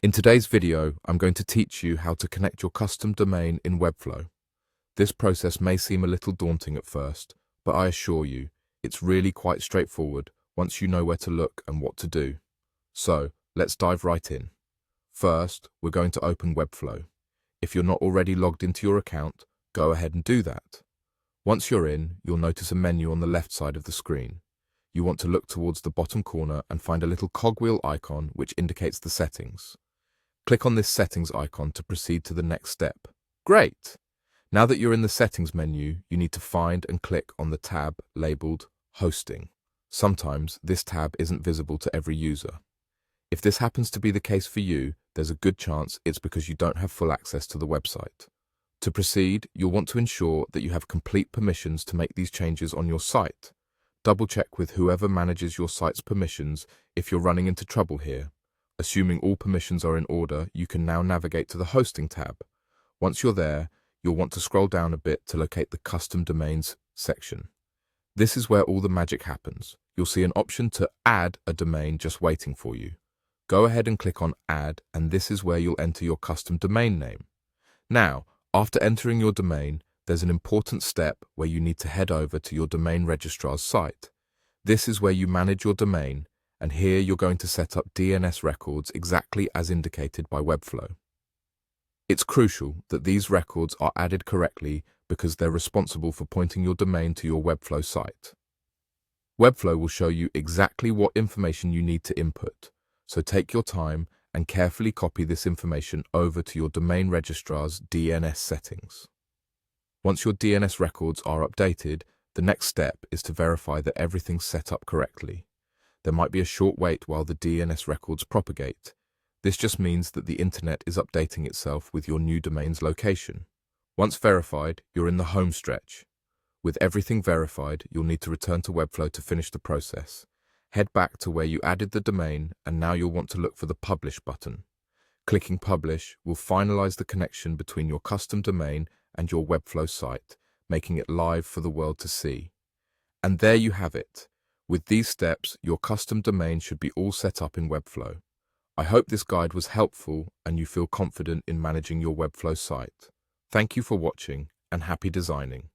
In today's video, I'm going to teach you how to connect your custom domain in Webflow. This process may seem a little daunting at first, but I assure you, it's really quite straightforward once you know where to look and what to do. So, let's dive right in. First, we're going to open Webflow. If you're not already logged into your account, go ahead and do that. Once you're in, you'll notice a menu on the left side of the screen. You want to look towards the bottom corner and find a little cogwheel icon which indicates the settings. Click on this settings icon to proceed to the next step. Great! Now that you're in the settings menu, you need to find and click on the tab labeled Hosting. Sometimes this tab isn't visible to every user. If this happens to be the case for you, there's a good chance it's because you don't have full access to the website. To proceed, you'll want to ensure that you have complete permissions to make these changes on your site. Double-check with whoever manages your site's permissions if you're running into trouble here. Assuming all permissions are in order, you can now navigate to the Hosting tab. Once you're there, you'll want to scroll down a bit to locate the Custom Domains section. This is where all the magic happens. You'll see an option to add a domain just waiting for you. Go ahead and click on Add, and this is where you'll enter your custom domain name. Now, after entering your domain, there's an important step where you need to head over to your domain registrar's site. This is where you manage your domain, and here you're going to set up DNS records exactly as indicated by Webflow. It's crucial that these records are added correctly because they're responsible for pointing your domain to your Webflow site. Webflow will show you exactly what information you need to input, so take your time and carefully copy this information over to your domain registrar's DNS settings. Once your DNS records are updated, the next step is to verify that everything's set up correctly. There might be a short wait while the DNS records propagate. This just means that the internet is updating itself with your new domain's location. Once verified, you're in the home stretch. With everything verified, you'll need to return to Webflow to finish the process. Head back to where you added the domain, and now you'll want to look for the Publish button. Clicking Publish will finalize the connection between your custom domain and your Webflow site, making it live for the world to see. And there you have it. With these steps, your custom domain should be all set up in Webflow. I hope this guide was helpful and you feel confident in managing your Webflow site. Thank you for watching and happy designing.